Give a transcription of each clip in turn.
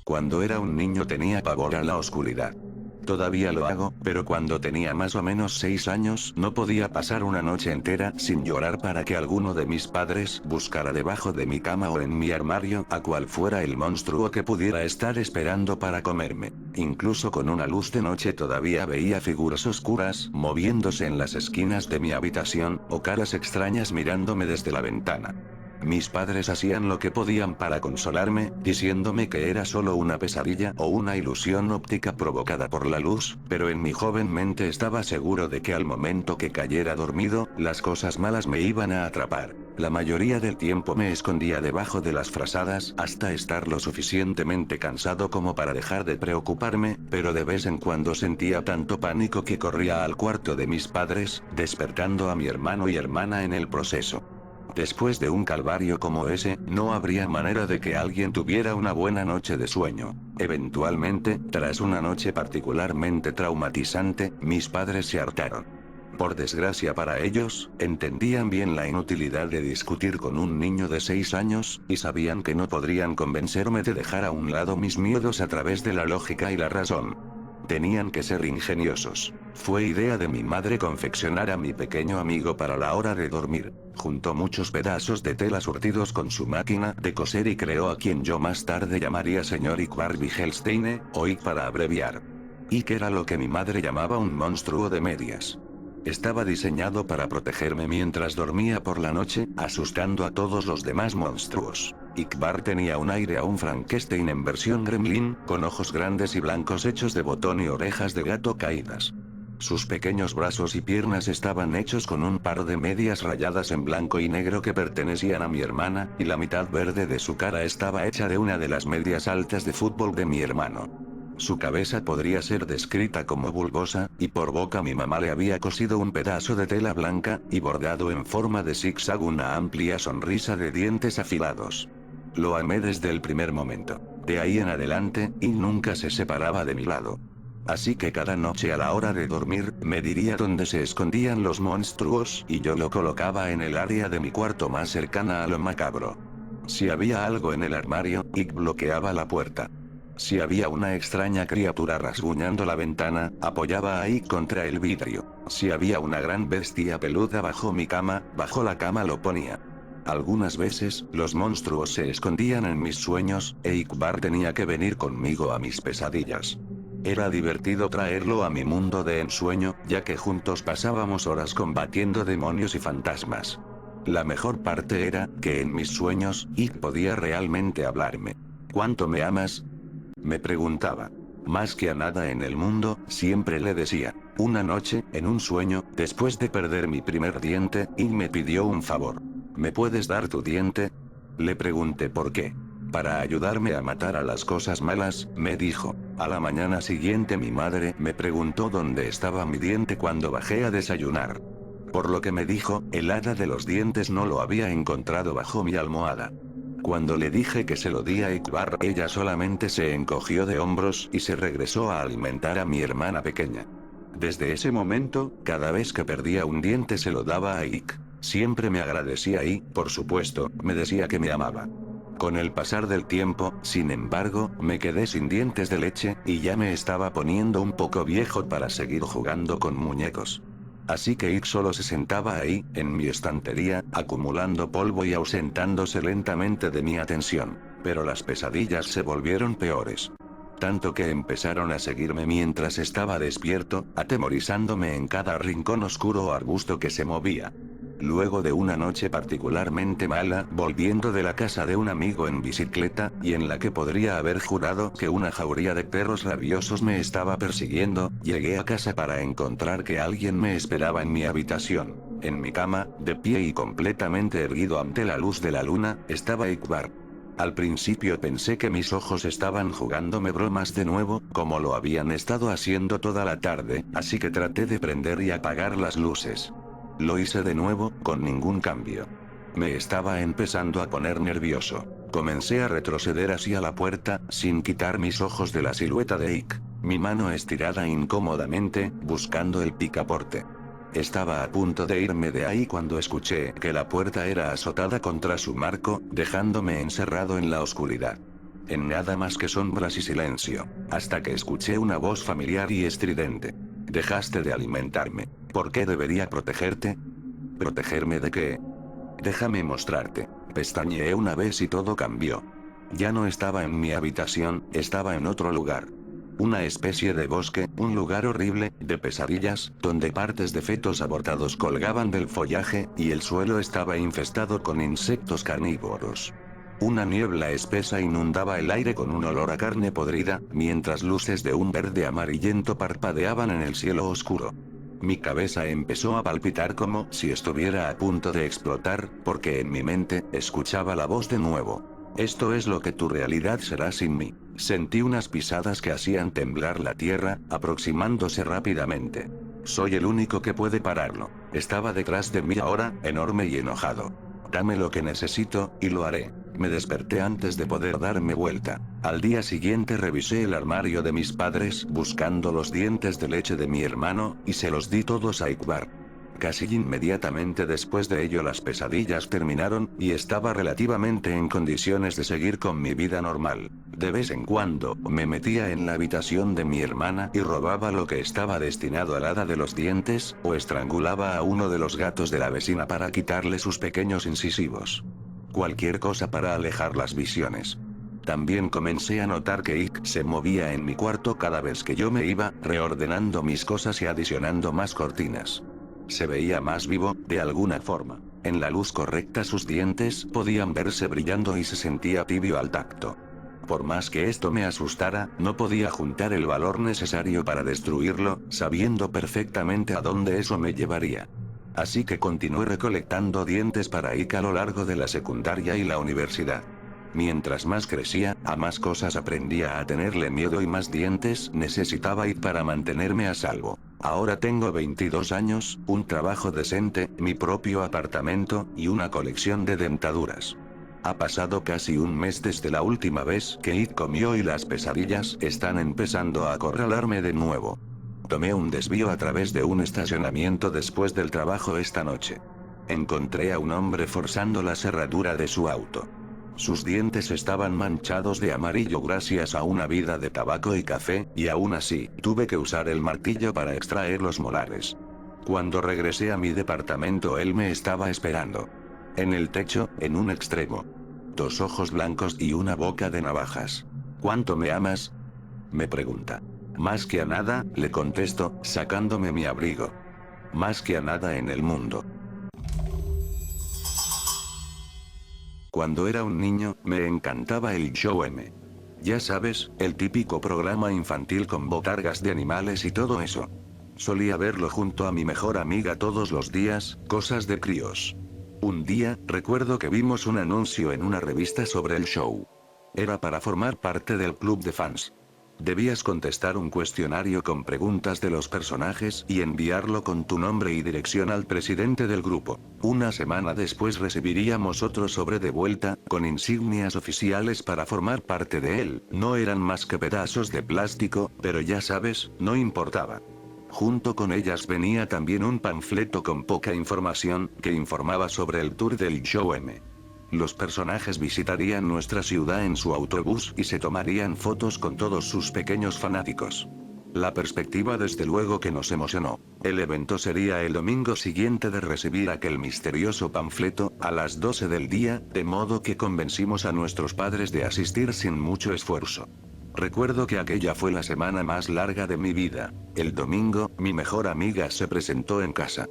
Cuando era un niño tenía pavor a la oscuridad. Todavía lo hago, pero cuando tenía más o menos 6 años no podía pasar una noche entera sin llorar para que alguno de mis padres buscara debajo de mi cama o en mi armario a cual fuera el monstruo que pudiera estar esperando para comerme. Incluso con una luz de noche todavía veía figuras oscuras moviéndose en las esquinas de mi habitación, o caras extrañas mirándome desde la ventana. Mis padres hacían lo que podían para consolarme, diciéndome que era solo una pesadilla o una ilusión óptica provocada por la luz, pero en mi joven mente estaba seguro de que al momento que cayera dormido, las cosas malas me iban a atrapar. La mayoría del tiempo me escondía debajo de las frazadas hasta estar lo suficientemente cansado como para dejar de preocuparme, pero de vez en cuando sentía tanto pánico que corría al cuarto de mis padres, despertando a mi hermano y hermana en el proceso. Después de un calvario como ese, no habría manera de que alguien tuviera una buena noche de sueño. Eventualmente, tras una noche particularmente traumatizante, mis padres se hartaron. Por desgracia para ellos, entendían bien la inutilidad de discutir con un niño de 6 años, y sabían que no podrían convencerme de dejar a un lado mis miedos a través de la lógica y la razón. Tenían que ser ingeniosos. Fue idea de mi madre confeccionar a mi pequeño amigo para la hora de dormir. Juntó muchos pedazos de tela surtidos con su máquina de coser y creó a quien yo más tarde llamaría señor Ickbar Wigelsteine, o Ick para abreviar. Ick era lo que mi madre llamaba un monstruo de medias. Estaba diseñado para protegerme mientras dormía por la noche, asustando a todos los demás monstruos. Ickbar tenía un aire a un Frankenstein en versión gremlin, con ojos grandes y blancos hechos de botón y orejas de gato caídas. Sus pequeños brazos y piernas estaban hechos con un par de medias rayadas en blanco y negro que pertenecían a mi hermana, y la mitad verde de su cara estaba hecha de una de las medias altas de fútbol de mi hermano. Su cabeza podría ser descrita como bulbosa, y por boca mi mamá le había cosido un pedazo de tela blanca, y bordado en forma de zigzag una amplia sonrisa de dientes afilados. Lo amé desde el primer momento. De ahí en adelante, y nunca se separaba de mi lado. Así que cada noche a la hora de dormir, me diría dónde se escondían los monstruos, y yo lo colocaba en el área de mi cuarto más cercana a lo macabro. Si había algo en el armario, Ick bloqueaba la puerta. Si había una extraña criatura rasguñando la ventana, apoyaba ahí contra el vidrio. Si había una gran bestia peluda bajo mi cama, bajo la cama lo ponía. Algunas veces, los monstruos se escondían en mis sueños, e Ickbar tenía que venir conmigo a mis pesadillas. Era divertido traerlo a mi mundo de ensueño, ya que juntos pasábamos horas combatiendo demonios y fantasmas. La mejor parte era, que en mis sueños, Ick podía realmente hablarme. ¿Cuánto me amas? Me preguntaba. Más que a nada en el mundo, siempre le decía. Una noche, en un sueño, después de perder mi primer diente, Ick me pidió un favor. ¿Me puedes dar tu diente? Le pregunté por qué. Para ayudarme a matar a las cosas malas, me dijo. A la mañana siguiente mi madre me preguntó dónde estaba mi diente cuando bajé a desayunar. Por lo que me dijo, el hada de los dientes no lo había encontrado bajo mi almohada. Cuando le dije que se lo di a Ickbar, ella solamente se encogió de hombros y se regresó a alimentar a mi hermana pequeña. Desde ese momento, cada vez que perdía un diente se lo daba a Ick. Siempre me agradecía y, por supuesto, me decía que me amaba. Con el pasar del tiempo, sin embargo, me quedé sin dientes de leche, y ya me estaba poniendo un poco viejo para seguir jugando con muñecos. Así que Ick solo se sentaba ahí, en mi estantería, acumulando polvo y ausentándose lentamente de mi atención. Pero las pesadillas se volvieron peores. Tanto que empezaron a seguirme mientras estaba despierto, atemorizándome en cada rincón oscuro o arbusto que se movía. Luego de una noche particularmente mala, volviendo de la casa de un amigo en bicicleta, y en la que podría haber jurado que una jauría de perros rabiosos me estaba persiguiendo, llegué a casa para encontrar que alguien me esperaba en mi habitación. En mi cama, de pie y completamente erguido ante la luz de la luna, estaba Ickbar. Al principio pensé que mis ojos estaban jugándome bromas de nuevo, como lo habían estado haciendo toda la tarde, así que traté de prender y apagar las luces. Lo hice de nuevo, con ningún cambio. Me estaba empezando a poner nervioso. Comencé a retroceder hacia la puerta, sin quitar mis ojos de la silueta de Ick, mi mano estirada incómodamente, buscando el picaporte. Estaba a punto de irme de ahí cuando escuché que la puerta era azotada contra su marco, dejándome encerrado en la oscuridad. En nada más que sombras y silencio, hasta que escuché una voz familiar y estridente. Dejaste de alimentarme. ¿Por qué debería protegerte? ¿Protegerme de qué? Déjame mostrarte. Pestañeé una vez y todo cambió. Ya no estaba en mi habitación, estaba en otro lugar. Una especie de bosque, un lugar horrible, de pesadillas, donde partes de fetos abortados colgaban del follaje, y el suelo estaba infestado con insectos carnívoros. Una niebla espesa inundaba el aire con un olor a carne podrida, mientras luces de un verde amarillento parpadeaban en el cielo oscuro. Mi cabeza empezó a palpitar como si estuviera a punto de explotar, porque en mi mente, escuchaba la voz de nuevo. Esto es lo que tu realidad será sin mí. Sentí unas pisadas que hacían temblar la tierra, aproximándose rápidamente. Soy el único que puede pararlo. Estaba detrás de mí ahora, enorme y enojado. Dame lo que necesito, y lo haré. Me desperté antes de poder darme vuelta. Al día siguiente revisé el armario de mis padres buscando los dientes de leche de mi hermano, y se los di todos a Iqbar. Casi inmediatamente después de ello las pesadillas terminaron, y estaba relativamente en condiciones de seguir con mi vida normal. De vez en cuando, me metía en la habitación de mi hermana y robaba lo que estaba destinado al hada de los dientes, o estrangulaba a uno de los gatos de la vecina para quitarle sus pequeños incisivos. Cualquier cosa para alejar las visiones. También comencé a notar que Ike se movía en mi cuarto cada vez que yo me iba, reordenando mis cosas y adicionando más cortinas. Se veía más vivo, de alguna forma. En la luz correcta sus dientes podían verse brillando y se sentía tibio al tacto. Por más que esto me asustara, no podía juntar el valor necesario para destruirlo, sabiendo perfectamente a dónde eso me llevaría. Así que continué recolectando dientes para Ike a lo largo de la secundaria y la universidad. Mientras más crecía, a más cosas aprendía a tenerle miedo y más dientes necesitaba Ike para mantenerme a salvo. Ahora tengo 22 años, un trabajo decente, mi propio apartamento, y una colección de dentaduras. Ha pasado casi un mes desde la última vez que Ike comió y las pesadillas están empezando a acorralarme de nuevo. Tomé un desvío a través de un estacionamiento después del trabajo esta noche. Encontré a un hombre forzando la cerradura de su auto. Sus dientes estaban manchados de amarillo gracias a una vida de tabaco y café, y aún así, tuve que usar el martillo para extraer los molares. Cuando regresé a mi departamento él me estaba esperando. En el techo, en un extremo. Dos ojos blancos y una boca de navajas. ¿Cuánto me amas? Me pregunta. Más que a nada, le contesto, sacándome mi abrigo. Más que a nada en el mundo. Cuando era un niño, me encantaba el Show M. Ya sabes, el típico programa infantil con botargas de animales y todo eso. Solía verlo junto a mi mejor amiga todos los días, cosas de críos. Un día, recuerdo que vimos un anuncio en una revista sobre el show. Era para formar parte del club de fans. Debías contestar un cuestionario con preguntas de los personajes y enviarlo con tu nombre y dirección al presidente del grupo. Una semana después recibiríamos otro sobre de vuelta, con insignias oficiales para formar parte de él. No eran más que pedazos de plástico, pero ya sabes, no importaba. Junto con ellas venía también un panfleto con poca información, que informaba sobre el tour del Show M. Los personajes visitarían nuestra ciudad en su autobús y se tomarían fotos con todos sus pequeños fanáticos. La perspectiva desde luego que nos emocionó. El evento sería el domingo siguiente de recibir aquel misterioso panfleto, a las 12 del día, de modo que convencimos a nuestros padres de asistir sin mucho esfuerzo. Recuerdo que aquella fue la semana más larga de mi vida. El domingo, mi mejor amiga se presentó en casa.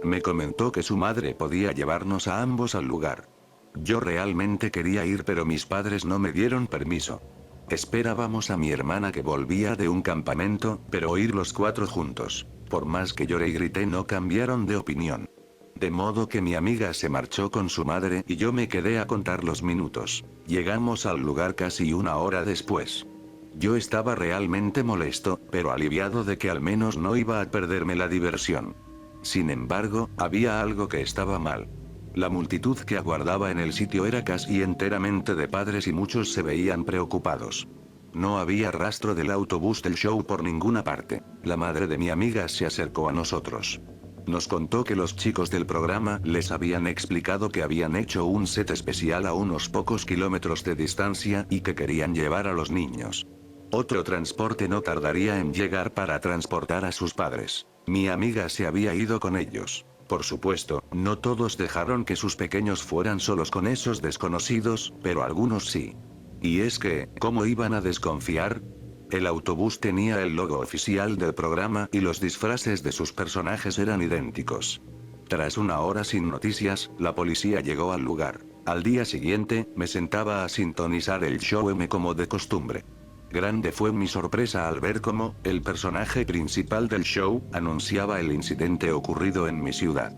Me comentó que su madre podía llevarnos a ambos al lugar. Yo realmente quería ir pero mis padres no me dieron permiso. Esperábamos a mi hermana que volvía de un campamento, pero ir los cuatro juntos, por más que lloré y grité no cambiaron de opinión. De modo que mi amiga se marchó con su madre y yo me quedé a contar los minutos. Llegamos al lugar casi una hora después. Yo estaba realmente molesto, pero aliviado de que al menos no iba a perderme la diversión. Sin embargo, había algo que estaba mal. La multitud que aguardaba en el sitio era casi enteramente de padres y muchos se veían preocupados. No había rastro del autobús del show por ninguna parte. La madre de mi amiga se acercó a nosotros. Nos contó que los chicos del programa les habían explicado que habían hecho un set especial a unos pocos kilómetros de distancia y que querían llevar a los niños. Otro transporte no tardaría en llegar para transportar a sus padres. Mi amiga se había ido con ellos. Por supuesto, no todos dejaron que sus pequeños fueran solos con esos desconocidos, pero algunos sí. Y es que, ¿cómo iban a desconfiar? El autobús tenía el logo oficial del programa y los disfraces de sus personajes eran idénticos. Tras una hora sin noticias, la policía llegó al lugar. Al día siguiente, me sentaba a sintonizar el show M como de costumbre. Grande fue mi sorpresa al ver cómo, el personaje principal del show, anunciaba el incidente ocurrido en mi ciudad.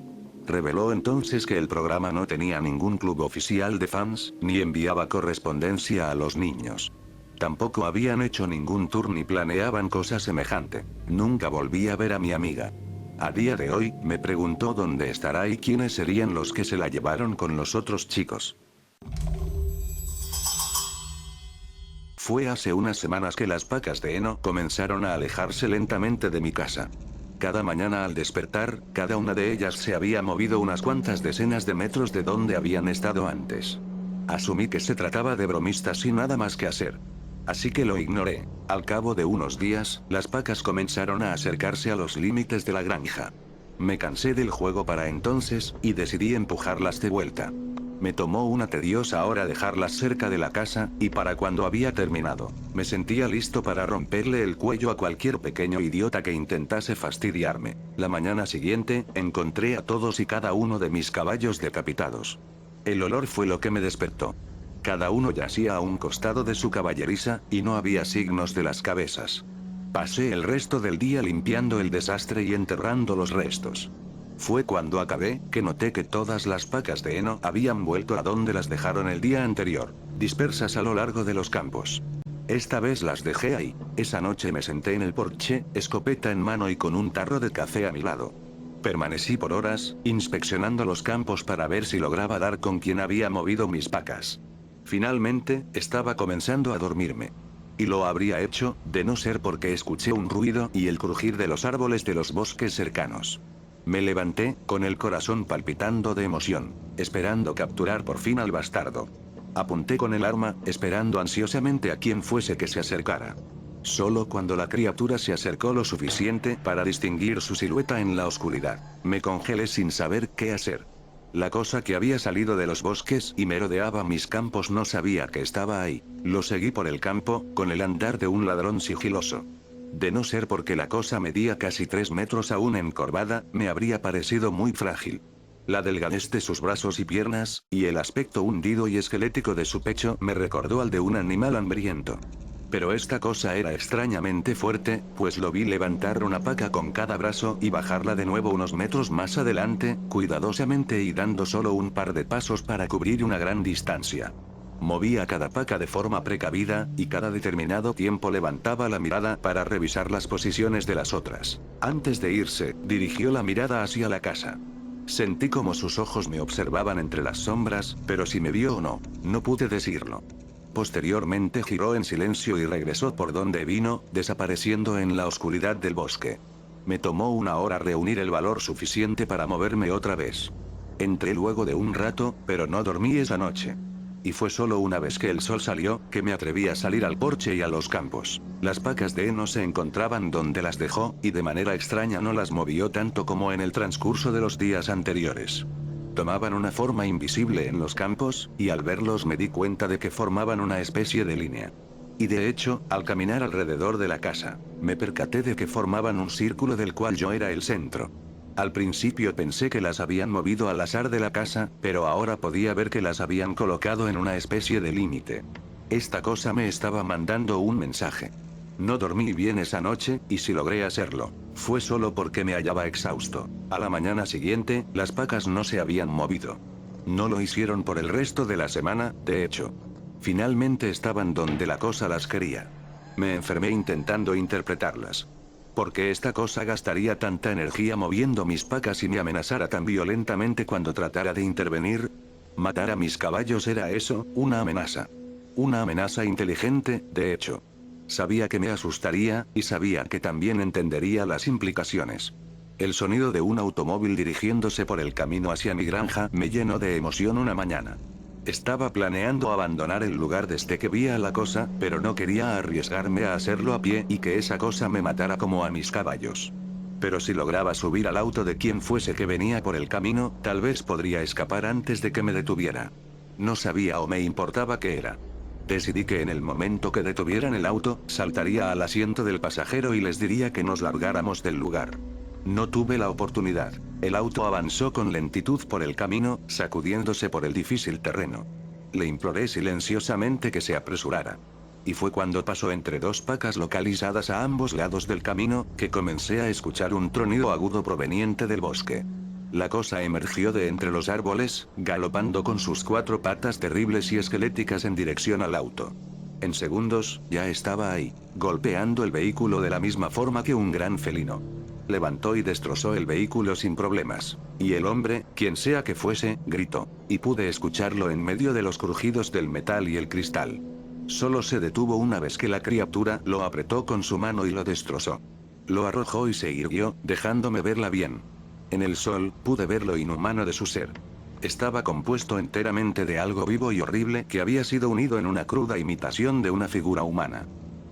Reveló entonces que el programa no tenía ningún club oficial de fans, ni enviaba correspondencia a los niños. Tampoco habían hecho ningún tour ni planeaban cosa semejante. Nunca volví a ver a mi amiga. A día de hoy, me preguntó dónde estará y quiénes serían los que se la llevaron con los otros chicos. Fue hace unas semanas que las pacas de heno comenzaron a alejarse lentamente de mi casa. Cada mañana al despertar, cada una de ellas se había movido unas cuantas decenas de metros de donde habían estado antes. Asumí que se trataba de bromistas sin nada más que hacer. Así que lo ignoré. Al cabo de unos días, las pacas comenzaron a acercarse a los límites de la granja. Me cansé del juego para entonces, y decidí empujarlas de vuelta. Me tomó una tediosa hora dejarlas cerca de la casa, y para cuando había terminado, me sentía listo para romperle el cuello a cualquier pequeño idiota que intentase fastidiarme. La mañana siguiente, encontré a todos y cada uno de mis caballos decapitados. El olor fue lo que me despertó. Cada uno yacía a un costado de su caballeriza, y no había signos de las cabezas. Pasé el resto del día limpiando el desastre y enterrando los restos. Fue cuando acabé, que noté que todas las pacas de heno habían vuelto a donde las dejaron el día anterior, dispersas a lo largo de los campos. Esta vez las dejé ahí. Esa noche me senté en el porche, escopeta en mano y con un tarro de café a mi lado. Permanecí por horas, inspeccionando los campos para ver si lograba dar con quien había movido mis pacas. Finalmente, estaba comenzando a dormirme. Y lo habría hecho, de no ser porque escuché un ruido y el crujir de los árboles de los bosques cercanos. Me levanté, con el corazón palpitando de emoción, esperando capturar por fin al bastardo. Apunté con el arma, esperando ansiosamente a quien fuese que se acercara. Solo cuando la criatura se acercó lo suficiente para distinguir su silueta en la oscuridad, me congelé sin saber qué hacer. La cosa que había salido de los bosques y merodeaba mis campos no sabía que estaba ahí. Lo seguí por el campo, con el andar de un ladrón sigiloso. De no ser porque la cosa medía casi 3 metros aún encorvada, me habría parecido muy frágil. La delgadez de sus brazos y piernas, y el aspecto hundido y esquelético de su pecho me recordó al de un animal hambriento. Pero esta cosa era extrañamente fuerte, pues lo vi levantar una paca con cada brazo y bajarla de nuevo unos metros más adelante, cuidadosamente y dando solo un par de pasos para cubrir una gran distancia. Movía cada paca de forma precavida, y cada determinado tiempo levantaba la mirada para revisar las posiciones de las otras. Antes de irse, dirigió la mirada hacia la casa. Sentí como sus ojos me observaban entre las sombras, pero si me vio o no, no pude decirlo. Posteriormente giró en silencio y regresó por donde vino, desapareciendo en la oscuridad del bosque. Me tomó una hora reunir el valor suficiente para moverme otra vez. Entré luego de un rato, pero no dormí esa noche. Y fue solo una vez que el sol salió, que me atreví a salir al porche y a los campos. Las pacas de heno se encontraban donde las dejó, y de manera extraña no las movió tanto como en el transcurso de los días anteriores. Tomaban una forma invisible en los campos, y al verlos me di cuenta de que formaban una especie de línea. Y de hecho, al caminar alrededor de la casa, me percaté de que formaban un círculo del cual yo era el centro. Al principio pensé que las habían movido al azar de la casa, pero ahora podía ver que las habían colocado en una especie de límite. Esta cosa me estaba mandando un mensaje. No dormí bien esa noche, y si logré hacerlo, fue solo porque me hallaba exhausto. A la mañana siguiente, las pacas no se habían movido. No lo hicieron por el resto de la semana, de hecho. Finalmente estaban donde la cosa las quería. Me enfermé intentando interpretarlas. ¿Por qué esta cosa gastaría tanta energía moviendo mis pacas y me amenazara tan violentamente cuando tratara de intervenir? Matar a mis caballos era eso, una amenaza. Una amenaza inteligente, de hecho. Sabía que me asustaría, y sabía que también entendería las implicaciones. El sonido de un automóvil dirigiéndose por el camino hacia mi granja me llenó de emoción una mañana. Estaba planeando abandonar el lugar desde que vi a la cosa, pero no quería arriesgarme a hacerlo a pie y que esa cosa me matara como a mis caballos. Pero si lograba subir al auto de quien fuese que venía por el camino, tal vez podría escapar antes de que me detuviera. No sabía o me importaba qué era. Decidí que en el momento que detuvieran el auto, saltaría al asiento del pasajero y les diría que nos largáramos del lugar. No tuve la oportunidad. El auto avanzó con lentitud por el camino, sacudiéndose por el difícil terreno. Le imploré silenciosamente que se apresurara. Y fue cuando pasó entre dos pacas localizadas a ambos lados del camino, que comencé a escuchar un tronido agudo proveniente del bosque. La cosa emergió de entre los árboles, galopando con sus cuatro patas terribles y esqueléticas en dirección al auto. En segundos, ya estaba ahí, golpeando el vehículo de la misma forma que un gran felino. Levantó y destrozó el vehículo sin problemas. Y el hombre, quien sea que fuese, gritó. Y pude escucharlo en medio de los crujidos del metal y el cristal. Solo se detuvo una vez que la criatura lo apretó con su mano y lo destrozó. Lo arrojó y se irguió, dejándome verla bien. En el sol, pude ver lo inhumano de su ser. Estaba compuesto enteramente de algo vivo y horrible que había sido unido en una cruda imitación de una figura humana.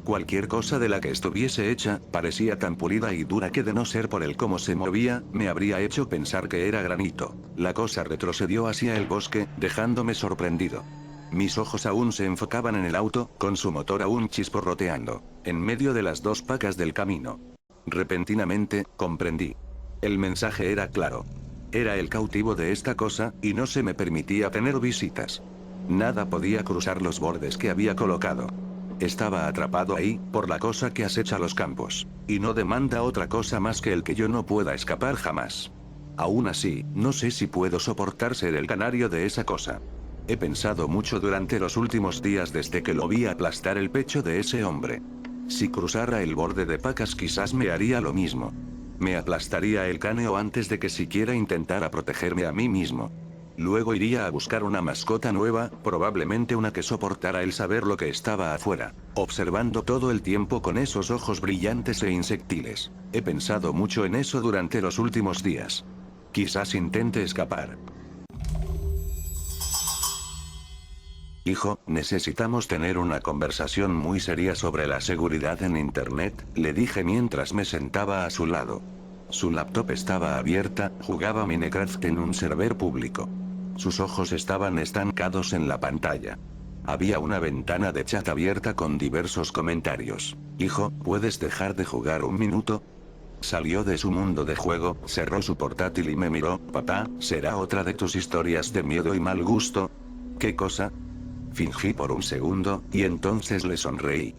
Cualquier cosa de la que estuviese hecha, parecía tan pulida y dura que de no ser por el cómo se movía, me habría hecho pensar que era granito. La cosa retrocedió hacia el bosque, dejándome sorprendido. Mis ojos aún se enfocaban en el auto, con su motor aún chisporroteando, en medio de las dos pacas del camino. Repentinamente, comprendí. El mensaje era claro. Era el cautivo de esta cosa, y no se me permitía tener visitas. Nada podía cruzar los bordes que había colocado. Estaba atrapado ahí, por la cosa que acecha los campos. Y no demanda otra cosa más que el que yo no pueda escapar jamás. Aún así, no sé si puedo soportar ser el canario de esa cosa. He pensado mucho durante los últimos días desde que lo vi aplastar el pecho de ese hombre. Si cruzara el borde de pacas quizás me haría lo mismo. Me aplastaría el cráneo antes de que siquiera intentara protegerme a mí mismo. Luego iría a buscar una mascota nueva, probablemente una que soportara el saber lo que estaba afuera, observando todo el tiempo con esos ojos brillantes e insectiles. He pensado mucho en eso durante los últimos días. Quizás intente escapar. Hijo, necesitamos tener una conversación muy seria sobre la seguridad en Internet, le dije mientras me sentaba a su lado. Su laptop estaba abierta, jugaba Minecraft en un server público. Sus ojos estaban estancados en la pantalla. Había una ventana de chat abierta con diversos comentarios. Hijo, ¿puedes dejar de jugar un minuto? Salió de su mundo de juego, cerró su portátil y me miró. Papá, ¿será otra de tus historias de miedo y mal gusto? ¿Qué cosa? Fingí por un segundo, y entonces le sonreí.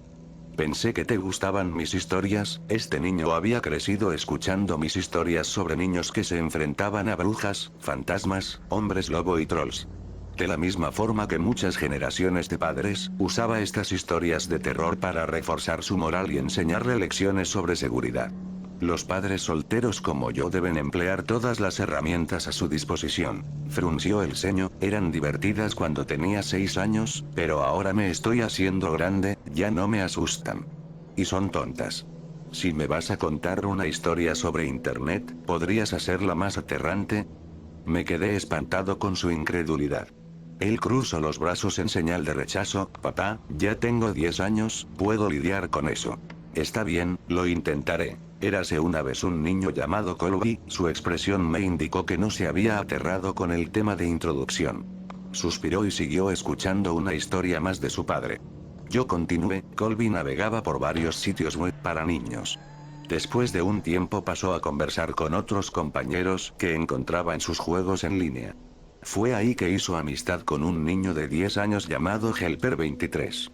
Pensé que te gustaban mis historias. Este niño había crecido escuchando mis historias sobre niños que se enfrentaban a brujas, fantasmas, hombres lobo y trolls. De la misma forma que muchas generaciones de padres, usaba estas historias de terror para reforzar su moral y enseñarle lecciones sobre seguridad. Los padres solteros como yo deben emplear todas las herramientas a su disposición. Frunció el ceño, eran divertidas cuando tenía 6 años, pero ahora me estoy haciendo grande, ya no me asustan. Y son tontas. Si me vas a contar una historia sobre Internet, ¿podrías hacerla más aterrante? Me quedé espantado con su incredulidad. Él cruzó los brazos en señal de rechazo. Papá, ya tengo 10 años, puedo lidiar con eso. Está bien, lo intentaré. Érase una vez un niño llamado Colby, su expresión me indicó que no se había aterrado con el tema de introducción. Suspiró y siguió escuchando una historia más de su padre. Yo continué. Colby navegaba por varios sitios web para niños. Después de un tiempo pasó a conversar con otros compañeros que encontraba en sus juegos en línea. Fue ahí que hizo amistad con un niño de 10 años llamado Helper 23.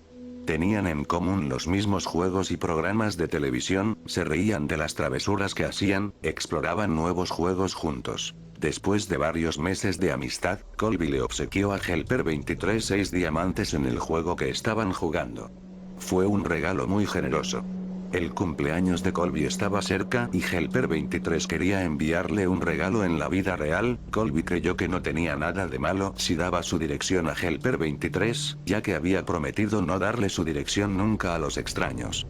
Tenían en común los mismos juegos y programas de televisión, se reían de las travesuras que hacían, exploraban nuevos juegos juntos. Después de varios meses de amistad, Colby le obsequió a Helper 23 6 diamantes en el juego que estaban jugando. Fue un regalo muy generoso. El cumpleaños de Colby estaba cerca y Helper 23 quería enviarle un regalo en la vida real. Colby creyó que no tenía nada de malo si daba su dirección a Helper 23, ya que había prometido no darle su dirección nunca a los extraños.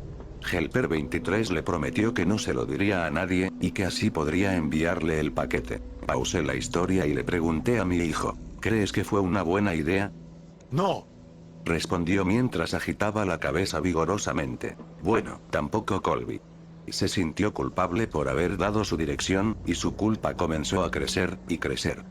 Helper 23 le prometió que no se lo diría a nadie, y que así podría enviarle el paquete. Pausé la historia y le pregunté a mi hijo, ¿crees que fue una buena idea? No. Respondió mientras agitaba la cabeza vigorosamente. Bueno, tampoco Colby. Se sintió culpable por haber dado su dirección, y su culpa comenzó a crecer, y crecer.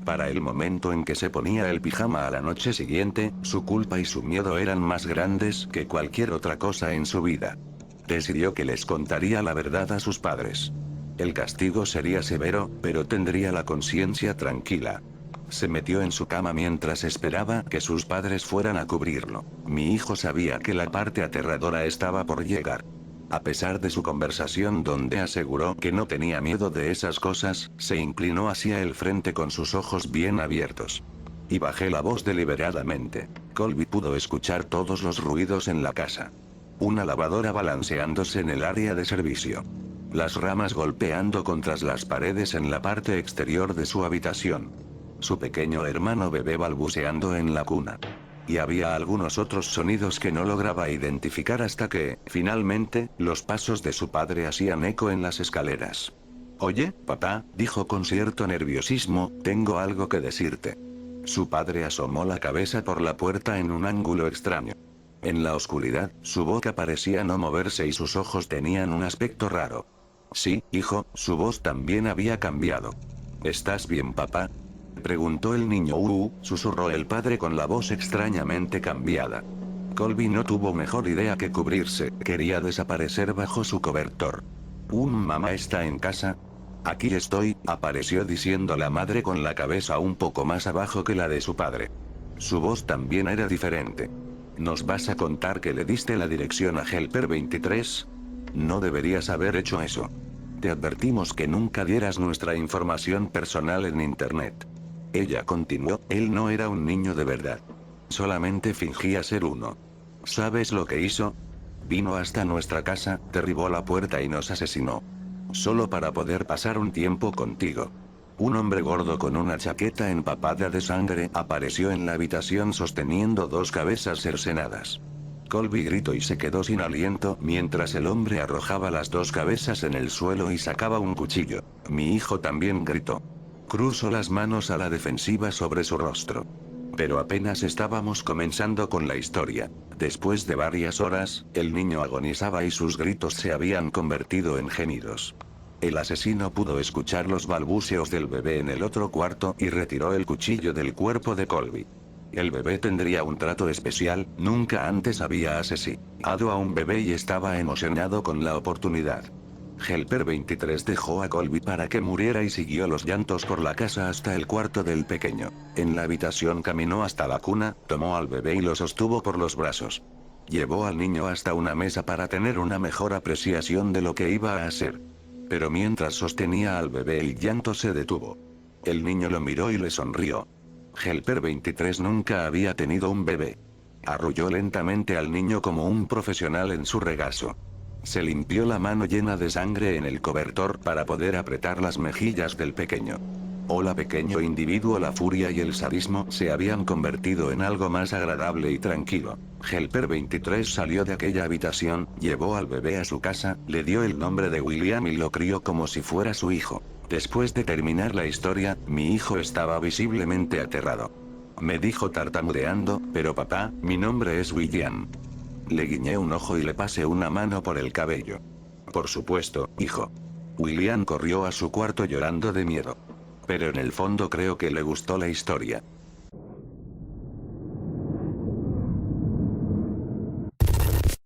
Para el momento en que se ponía el pijama a la noche siguiente, su culpa y su miedo eran más grandes que cualquier otra cosa en su vida. Decidió que les contaría la verdad a sus padres. El castigo sería severo, pero tendría la conciencia tranquila. Se metió en su cama mientras esperaba que sus padres fueran a cubrirlo. Mi hijo sabía que la parte aterradora estaba por llegar. A pesar de su conversación donde aseguró que no tenía miedo de esas cosas, se inclinó hacia el frente con sus ojos bien abiertos. Y bajé la voz deliberadamente. Colby pudo escuchar todos los ruidos en la casa. Una lavadora balanceándose en el área de servicio. Las ramas golpeando contra las paredes en la parte exterior de su habitación. Su pequeño hermano bebé balbuceando en la cuna. Y había algunos otros sonidos que no lograba identificar hasta que, finalmente, los pasos de su padre hacían eco en las escaleras. Oye, papá, dijo con cierto nerviosismo, tengo algo que decirte. Su padre asomó la cabeza por la puerta en un ángulo extraño. En la oscuridad, su boca parecía no moverse y sus ojos tenían un aspecto raro. Sí, hijo, su voz también había cambiado. ¿Estás bien, papá? Preguntó el niño. Susurró el padre con la voz extrañamente cambiada. Colby no tuvo mejor idea que cubrirse, quería desaparecer bajo su cobertor. ¿Mamá está en casa? Aquí estoy, apareció diciendo la madre con la cabeza un poco más abajo que la de su padre. Su voz también era diferente. ¿Nos vas a contar que le diste la dirección a Helper 23? No deberías haber hecho eso. Te advertimos que nunca dieras nuestra información personal en internet. Ella continuó, él no era un niño de verdad. Solamente fingía ser uno. ¿Sabes lo que hizo? Vino hasta nuestra casa, derribó la puerta y nos asesinó. Solo para poder pasar un tiempo contigo. Un hombre gordo con una chaqueta empapada de sangre apareció en la habitación sosteniendo dos cabezas cercenadas. Colby gritó y se quedó sin aliento mientras el hombre arrojaba las dos cabezas en el suelo y sacaba un cuchillo. Mi hijo también gritó. Cruzó las manos a la defensiva sobre su rostro. Pero apenas estábamos comenzando con la historia. Después de varias horas, el niño agonizaba y sus gritos se habían convertido en gemidos. El asesino pudo escuchar los balbuceos del bebé en el otro cuarto y retiró el cuchillo del cuerpo de Colby. El bebé tendría un trato especial, nunca antes había asesinado a un bebé y estaba emocionado con la oportunidad. Helper 23 dejó a Colby para que muriera y siguió los llantos por la casa hasta el cuarto del pequeño. En la habitación caminó hasta la cuna, tomó al bebé y lo sostuvo por los brazos. Llevó al niño hasta una mesa para tener una mejor apreciación de lo que iba a hacer. Pero mientras sostenía al bebé el llanto se detuvo. El niño lo miró y le sonrió. Helper 23 nunca había tenido un bebé. Arrulló lentamente al niño como un profesional en su regazo. Se limpió la mano llena de sangre en el cobertor para poder apretar las mejillas del pequeño. Hola pequeño individuo, la furia y el sadismo se habían convertido en algo más agradable y tranquilo. Helper 23 salió de aquella habitación, llevó al bebé a su casa, le dio el nombre de William y lo crió como si fuera su hijo. Después de terminar la historia, mi hijo estaba visiblemente aterrado. Me dijo tartamudeando, pero papá, mi nombre es William. Le guiñé un ojo y le pasé una mano por el cabello. Por supuesto, hijo. William corrió a su cuarto llorando de miedo. Pero en el fondo creo que le gustó la historia.